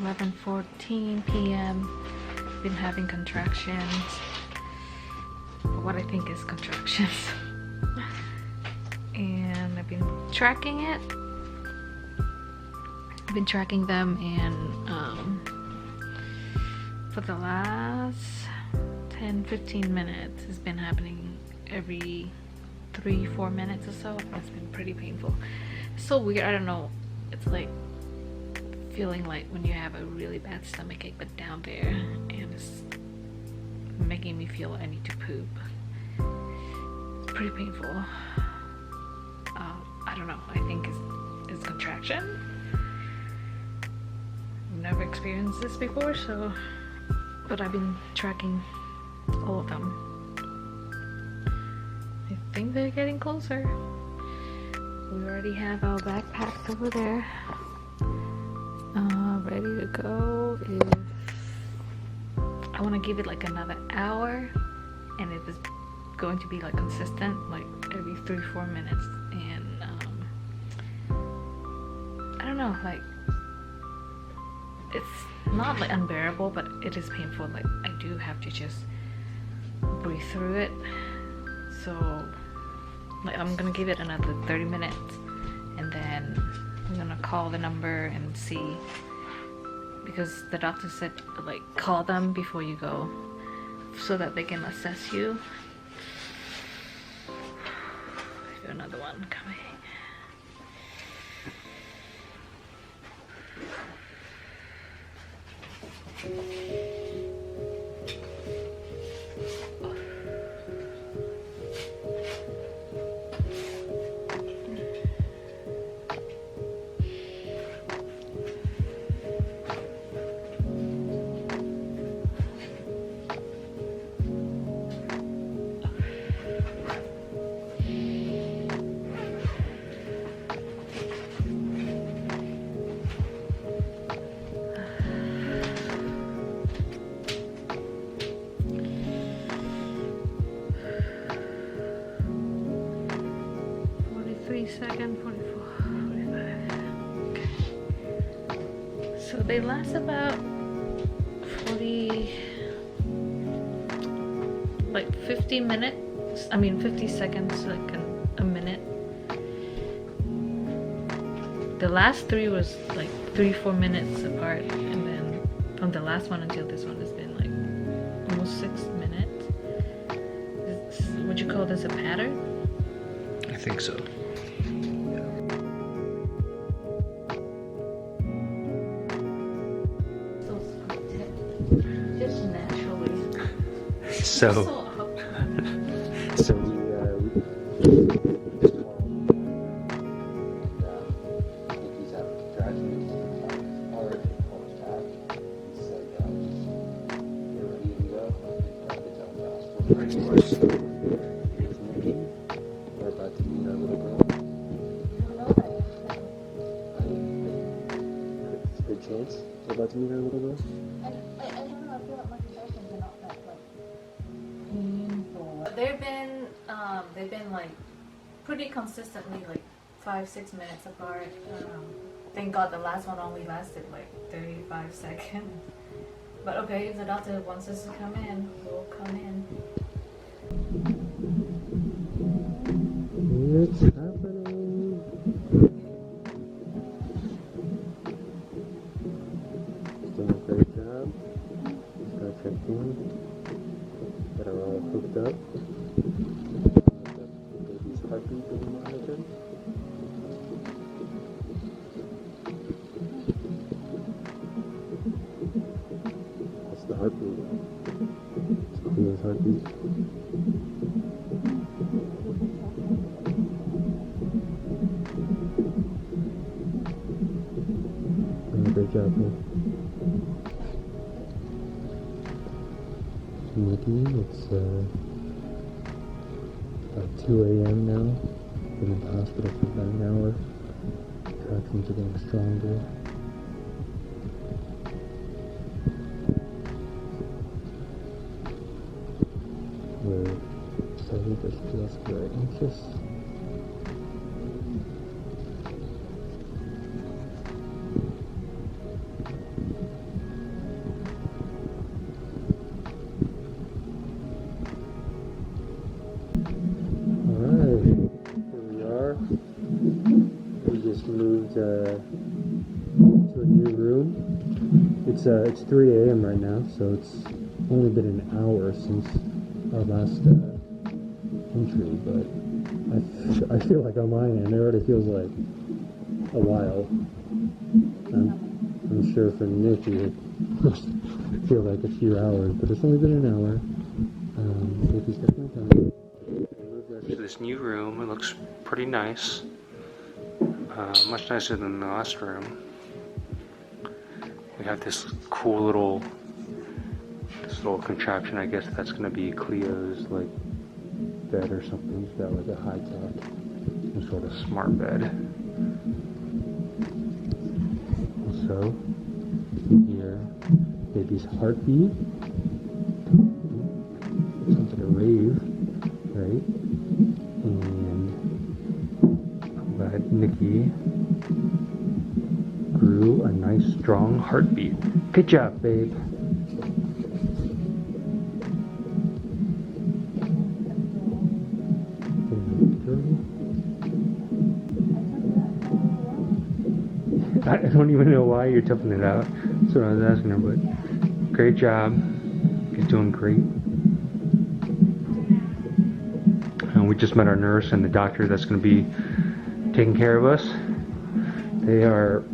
11:14 p.m. Been having contractions, or what I think is contractions. And I've been tracking it. I've been tracking them, and for the last 10-15 minutes, it's been happening every 3-4 minutes or so. It's been pretty painful. It's so weird. I don't know. It's like feeling like when you have a really bad stomach ache, but down there, and it's making me feel I need to poop. It's pretty painful. I don't know. I think it's contraction. I've never experienced this before, so. But I've been tracking all of them. I think they're getting closer. We already have our backpacks over there, ready to go. If I want to give it like another hour, and if it's going to be like consistent, like every 3-4 minutes, and I don't know, like it's not like unbearable, but it is painful. Like I do have to just breathe through it. So like I'm gonna give it another 30 minutes, and then I'm gonna call the number and see, because the doctor said like call them before you go so that they can assess you. I have another one coming. Second, 44, 45. Okay. So they last about 50 minutes. I mean 50 seconds, like a minute. The last 3 was like 3-4 minutes apart, and then from the last one until this one has been like almost 6 minutes. Would you call this a pattern? I think so. So we just called he's having contractions, already post-op. He said you're ready to go. It's on the hospital. We're about to meet our little girl. It's a good chance we're about to meet our little girl. I don't know. I feel like my contractions are not that like painful. They've been like pretty consistently like 5-6 minutes apart. Thank God the last one only lasted like 35 seconds. But okay, if the doctor wants us to come in, we'll come in. It's happening. He's doing a great job. He's got checked in. Got her all hooked up. Baby's heartbeat being monitored. That's the heartbeat. It's Cleo's heartbeat. Great job, man. Nikki, it's about 2 a.m. now. Been in the hospital for about an hour. Contractions are getting stronger. We're sorry, but she feels very anxious. new room. It's 3 a.m. right now, so it's only been an hour since our last entry, but I feel like on my end, it already feels like a while. I'm sure for Nikki it must feel like a few hours, but it's only been an hour. Nikki's definitely coming. To this new room, it looks pretty nice. Much nicer than the last room. We have this cool little contraption. I guess that's gonna be Cleo's like bed or something. She's got like a high tech, some sort of smart bed. Also, you hear baby's heartbeat. Sounds like a rave, right? And Nikki grew a nice strong heartbeat. Good job, babe. I don't even know why you're toughing it out. That's what I was asking her, but great job. She's doing great. And we just met our nurse and the doctor that's going to be taking care of us. They are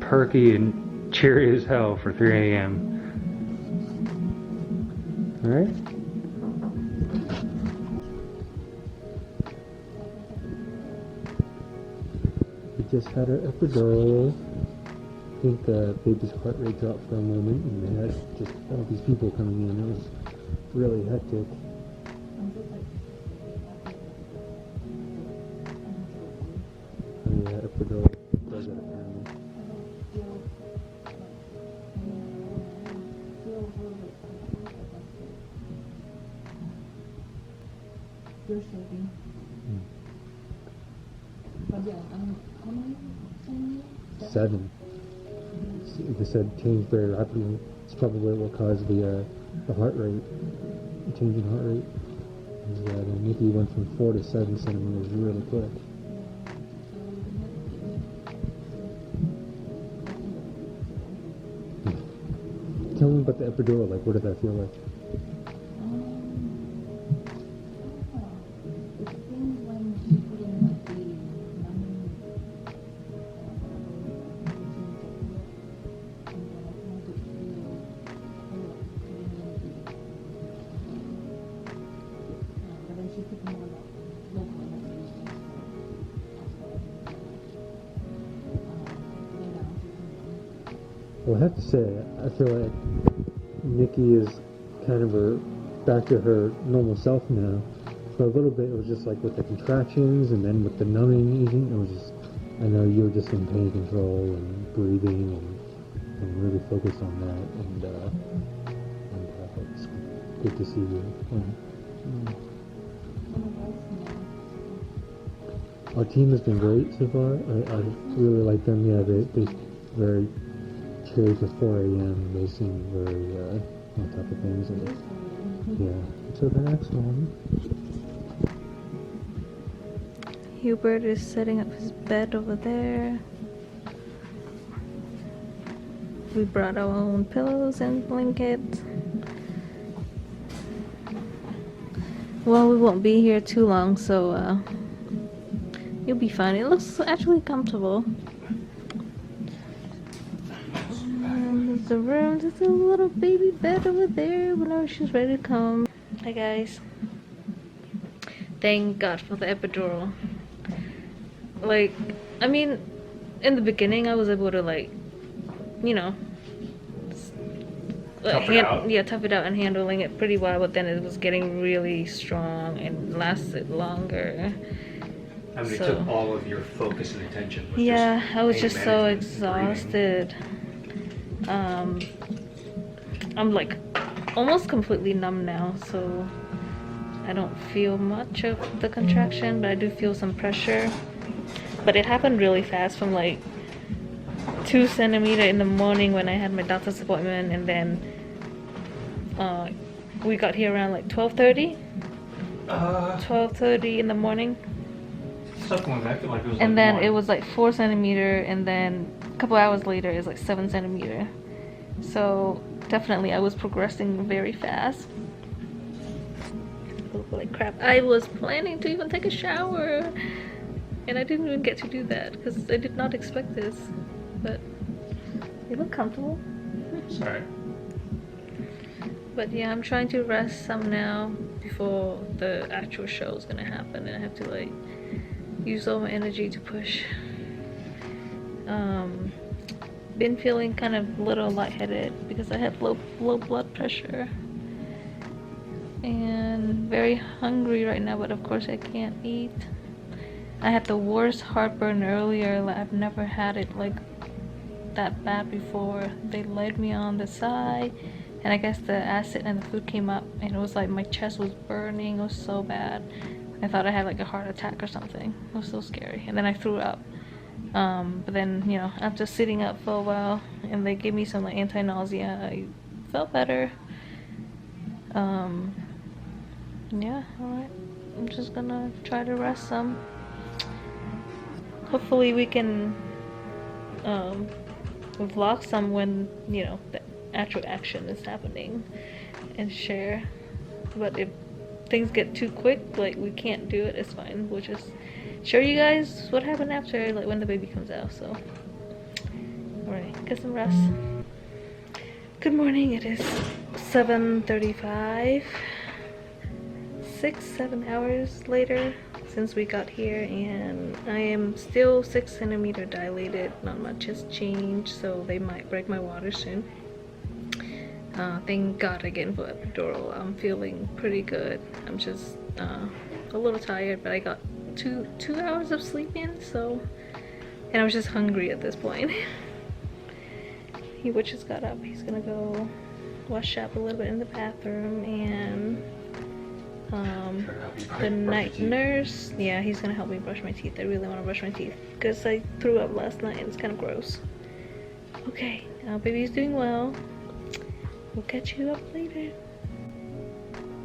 perky and cheery as hell for 3 a.m. Alright? We just had our epidural. I think the baby's heart rate dropped for a moment, and they had just all these people coming in. It was really hectic. Yeah, epidural does that apparently. You're shaking. How many? 7. They said changed very rapidly. It's probably what caused the heart rate, the change in heart rate. Is that Nikki went from 4 to 7 centimeters really quick. Tell me about the epidural. Like, what did that feel like? Well, I have to say, I feel like Nikki is kind of back to her normal self now. For a little bit, it was just like with the contractions, and then with the numbing agent, it was just, I know you were just in pain control and breathing and really focused on that, and it's good to see you. Our team has been great so far. I really like them. Yeah, they very cheery to 4 a.m. They seem very on top of things. And yeah, so the next one. Hubert is setting up his bed over there. We brought our own pillows and blankets. Well, we won't be here too long, so you'll be fine. It looks actually comfortable. There's the room. There's a little baby bed over there whenever she's ready to come. Hi guys. Thank God for the epidural. Like, I mean, in the beginning I was able to, like, you know, tough it out and handling it pretty well, but then it was getting really strong and lasted longer. I mean, it took all of your focus and attention. Yeah, I was just so exhausted. I'm like almost completely numb now, so I don't feel much of the contraction, but I do feel some pressure. But it happened really fast, from like 2 centimeters in the morning when I had my doctor's appointment, and then we got here around like 12:30. 12:30 in the morning. Something like that. I feel like it was and then it was like 4 centimeters, and then a couple hours later is like 7 centimeter. So definitely I was progressing very fast. Holy crap, I was planning to even take a shower and I didn't even get to do that because I did not expect this. But you look comfortable. Sorry. But yeah, I'm trying to rest some now before the actual show is gonna happen, and I have to like use all my energy to push. Been feeling kind of little lightheaded because I have low blood pressure and very hungry right now, but of course I can't eat. I had the worst heartburn earlier. Like, I've never had it like that bad before. They laid me on the side and I guess the acid and the food came up and it was like my chest was burning. It was so bad. I thought I had like a heart attack or something. It was so scary. And then I threw up. But then, you know, after sitting up for a while and they gave me some like anti-nausea, I felt better. Yeah, alright. I'm just gonna try to rest some. Hopefully we can vlog some when, you know, the actual action is happening and share. But if things get too quick, like we can't do it, it's fine. We'll just show you guys what happened after, like when the baby comes out. So alright, get some rest. Good morning. It is 7:35. 6-7 hours later since we got here, and I am still 6 centimeter dilated. Not much has changed, so they might break my water soon. Thank God again for epidural. I'm feeling pretty good. I'm just a little tired, but I got two hours of sleep in, so, and I was just hungry at this point. He just got up. He's gonna go wash up a little bit in the bathroom, and the night nurse, yeah, he's gonna help me brush my teeth. I really want to brush my teeth because I threw up last night and it's kind of gross. Okay, baby's doing well. We'll catch you up later.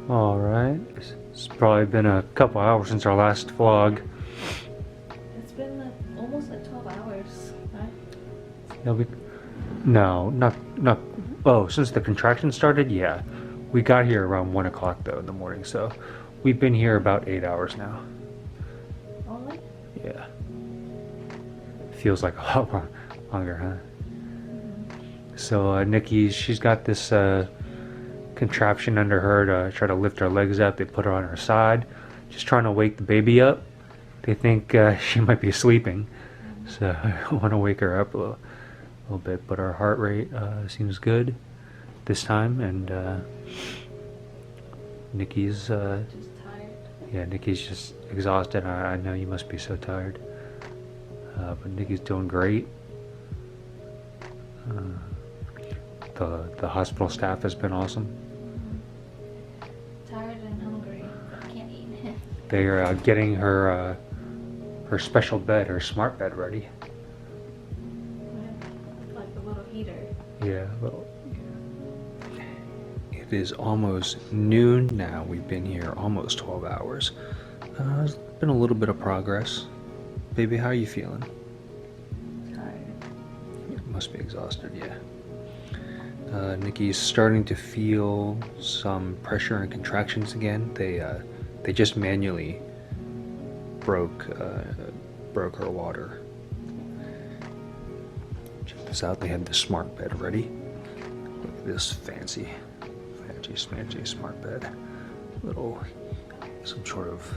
Alright, it's probably been a couple hours since our last vlog. It's been like almost like 12 hours, right? No, not oh, since the contraction started, yeah. We got here around 1 o'clock though in the morning, so we've been here about 8 hours now. Only? Yeah. Feels like a lot longer, huh? So Nikki, she's got this contraption under her to try to lift her legs up. They put her on her side, just trying to wake the baby up. They think she might be sleeping, so I want to wake her up a little bit, but her heart rate seems good this time, and Nikki's Just tired. yeah, Nikki's just exhausted. I know you must be so tired, but Nikki's doing great. The hospital staff has been awesome. Tired and hungry. I can't eat. They are getting her her special bed, her smart bed, ready. Like a little heater. Yeah, well, it is almost noon now. We've been here almost 12 hours. There's been a little bit of progress. Baby, how are you feeling? Tired. You must be exhausted, yeah. Nikki's starting to feel some pressure and contractions again. They just manually broke her water. Check this out. They have the smart bed ready. Look at this fancy smancy smart bed. Some sort of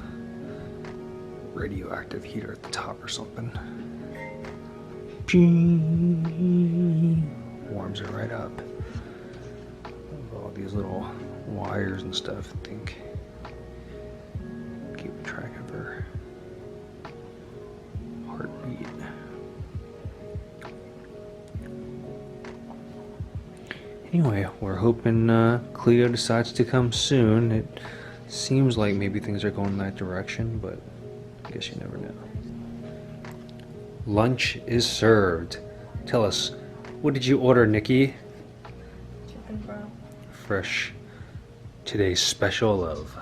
radioactive heater at the top or something. Warms it right up. All these little wires and stuff, I think, keep track of her heartbeat. Anyway, we're hoping Cleo decides to come soon. It seems like maybe things are going in that direction, but I guess you never know. Lunch is served. Tell us, what did you order, Nikki? Chicken broth. Fresh, today's special of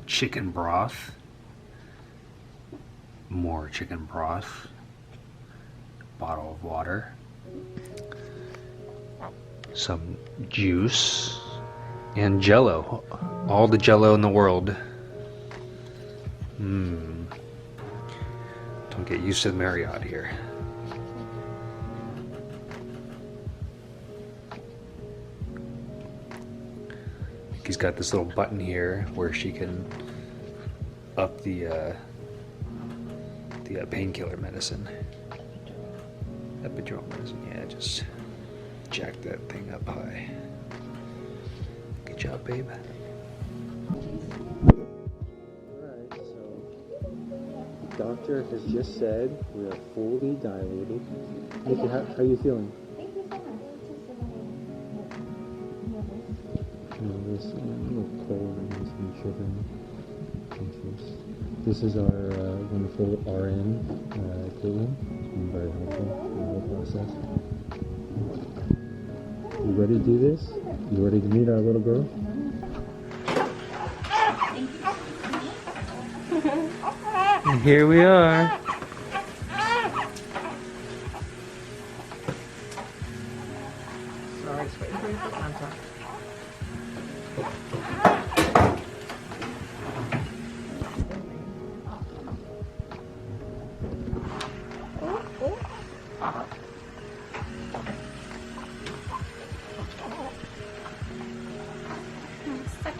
chicken broth. More chicken broth. Bottle of water. some juice, and Jello. All the Jello in the world. Don't get used to the Marriott here. He's got this little button here where she can up the painkiller medicine. Epidural medicine, yeah, just jack that thing up high. Good job, babe. Alright, so the doctor has just said we are fully dilated. Nikki, how are you feeling? Thank you so much. It's just a This a little cold and some shivering. Anxious. This is our wonderful RN, Cleo. It's been very helpful in the whole process. You ready to do this? You ready to meet our little girl? And here we are. Sorry, it's waiting for you to put on top.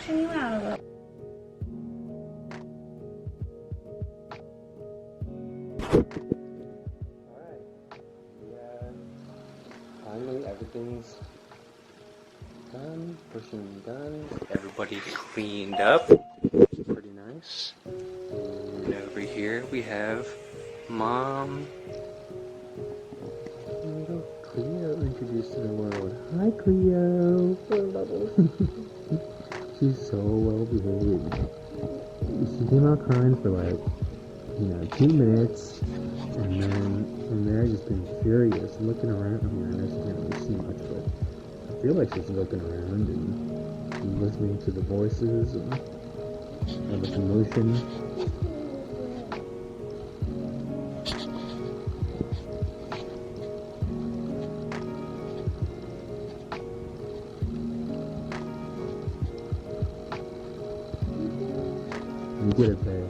suction you out of it. Alright. Yeah. Finally, everything's done. Pushing done. Everybody cleaned up. Pretty nice. And over here we have Mom. Little Cleo introduced to the world. Hi, Cleo. She's so well behaved. She came out crying for 2 minutes, and then from there just been furious, looking around. I mean, I know she can't really see much, but I feel like she's looking around and listening to the voices and the commotion. You did it, babe.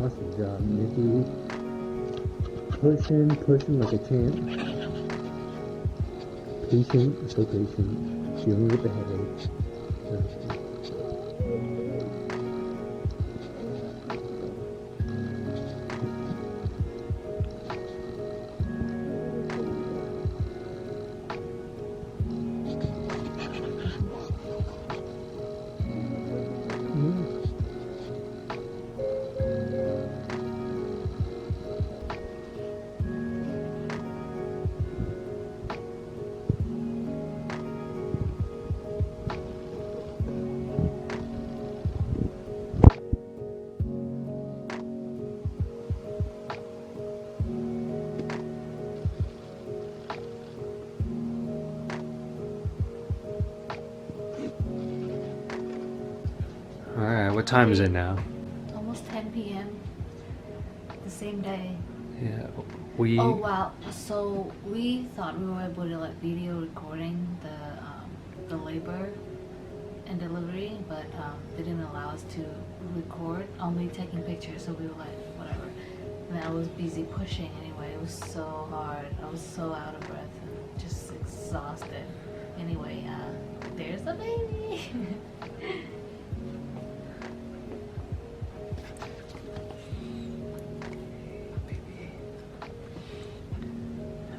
Awesome job, Nikki. Pushing like a champ. Patient, so patient. Dealing with the headache. Alright, what time is it now? Almost 10 p.m. the same day. Yeah, we... Oh wow! So we thought we were able to video recording the labor and delivery, but they didn't allow us to record. Only taking pictures. So we were like, whatever. And I was busy pushing anyway. It was so hard. I was so out of breath and just exhausted. Anyway, there's the baby.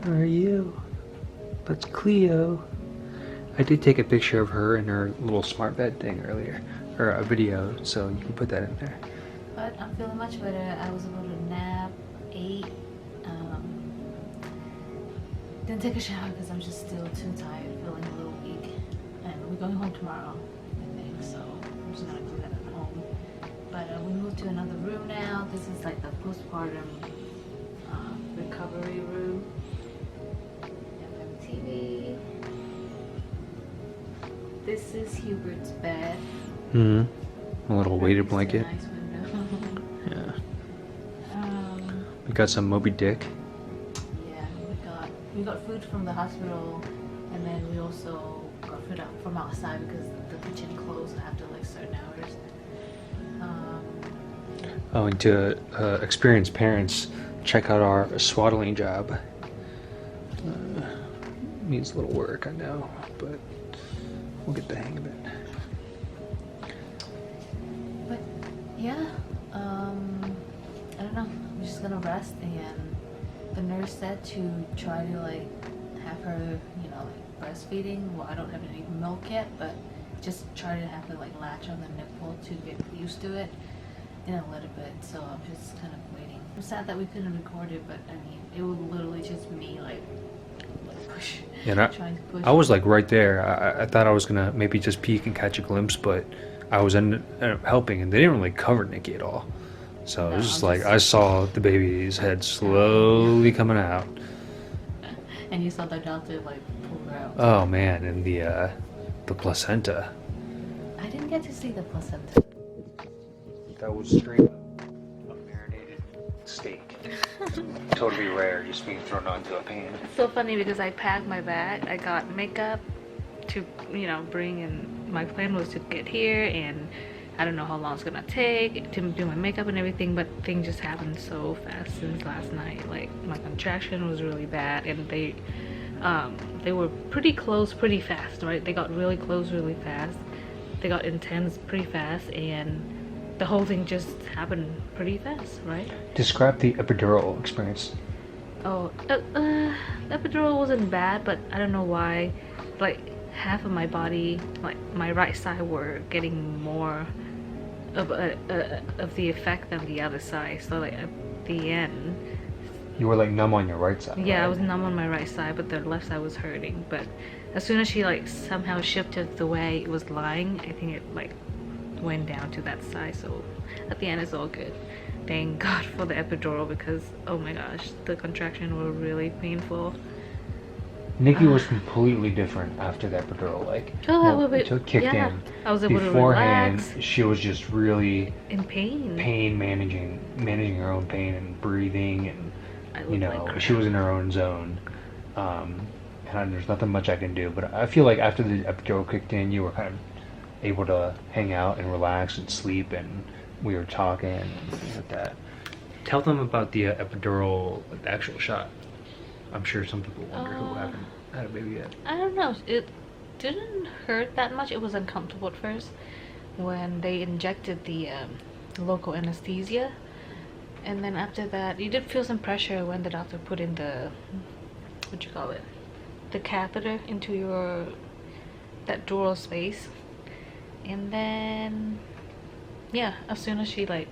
How are you? That's Cleo. I did take a picture of her in her little smart bed thing earlier, or a video, so you can put that in there. But I'm feeling much better. I was able to nap, ate, didn't take a shower because I'm just still too tired, feeling a little weak. And we're going home tomorrow, I think, so I'm just gonna do that at home. But we moved to another room now. This is like the postpartum recovery room. TV. This is Hubert's bed. A little weighted blanket. Nice window. Yeah. We got some Moby Dick. Yeah, we got food from the hospital, And then we also got food out from outside because the kitchen closed after like certain hours. Oh, and to experienced parents, check out our swaddling job. Needs a little work, I know, but we'll get the hang of it. But yeah, I don't know. I'm just gonna rest, and the nurse said to try to like have her, you know, like breastfeeding. Well, I don't have any milk yet, but just try to have her like latch on the nipple to get used to it in a little bit. So I'm just kind of waiting. I'm sad that we couldn't record it, but I mean, it was literally just me like push. Yeah, trying to push. I was like right there. I thought I was gonna maybe just peek and catch a glimpse, but I was ended up helping, and they didn't really cover Nikki at all. So it was just like I saw the baby's head slowly coming out. And you saw the doctor like pull her out. Oh man, and the placenta. I didn't get to see the placenta. That was straight up marinated steak. Totally rare, just being thrown onto a pan. It's so funny because I packed my bag. I got makeup to, you know, bring, and my plan was to get here, and I don't know how long it's gonna take to do my makeup and everything, but things just happened so fast since last night. Like my contraction was really bad, and they were pretty close pretty fast, right? They got really close really fast. They got intense pretty fast, and the whole thing just happened pretty fast, right? Describe the epidural experience. Oh, the epidural wasn't bad, but I don't know why, like half of my body, like my right side, were getting more of the effect than the other side. So like at the end, You were like numb on your right side. yeah, right? I was numb on my right side, but the left side was hurting. But as soon as she like somehow shifted the way it was lying, I think it like went down to that side. So at the end, it's all good. Thank God for the epidural, because oh my gosh, the contraction were really painful. Nikki was completely different after the epidural. Like, until it kicked yeah, in. I was able Beforehand, to relax. she was just really In pain. managing her own pain and breathing, and I you looked know, like she was in her own zone. And there's nothing much I can do. But I feel like after the epidural kicked in, you were kind of able to hang out and relax and sleep, and we were talking and things like that. Tell them about the epidural, like the actual shot. I'm sure some people wonder who haven't had a baby yet. I don't know. It didn't hurt that much. It was uncomfortable at first when they injected the local anesthesia, and then after that, you did feel some pressure when the doctor put in the the catheter into that dural space, and then yeah, as soon as she like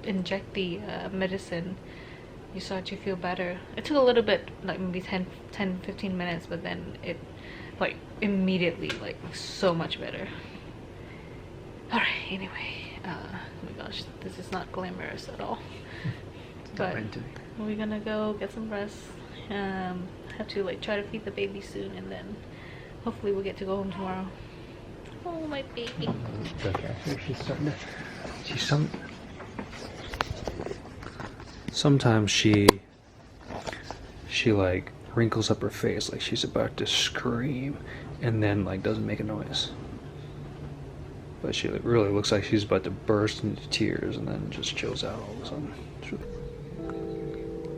inject the medicine, you start to feel better. It took a little bit, like maybe 10-15 minutes, but then it like immediately, like so much better. All right, anyway, oh my gosh, this is not glamorous at all. But we're gonna go get some rest. Have to like try to feed the baby soon, and then hopefully we'll get to go home tomorrow. Oh, my baby. Okay, she's starting to. Sometimes she like wrinkles up her face like she's about to scream, and then like doesn't make a noise. But she really looks like she's about to burst into tears, and then just chills out all of a sudden.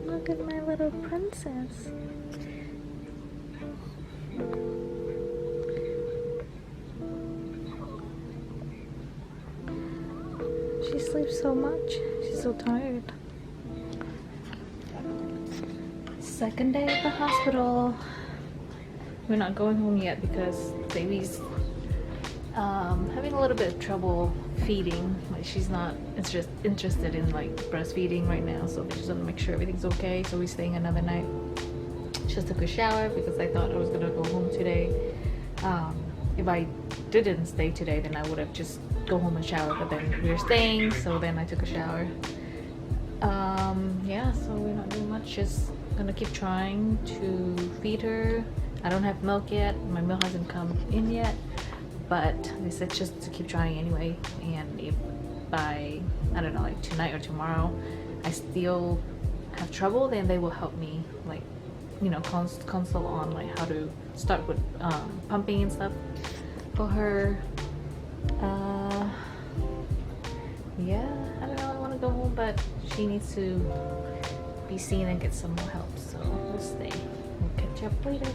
Look at my little princess. She sleeps so much. She's so tired. Second day at the hospital. We're not going home yet because baby's having a little bit of trouble feeding. Like she's not interested in like breastfeeding right now, so we just want to make sure everything's okay. So we're staying another night. Just took a shower because I thought I was gonna go home today. If I didn't stay today, then I would have just go home and shower, but then we were staying, so then I took a shower. Yeah, so we're not doing much, just gonna keep trying to feed her. I don't have milk yet, my milk hasn't come in yet, but they said just to keep trying anyway, and if by, I don't know, like tonight or tomorrow I still have trouble, then they will help me, like, you know, consult on like how to start with pumping and stuff for her. Yeah, I don't know, I want to go home, but she needs to be seen and get some more help, so we'll stay. We'll catch up later.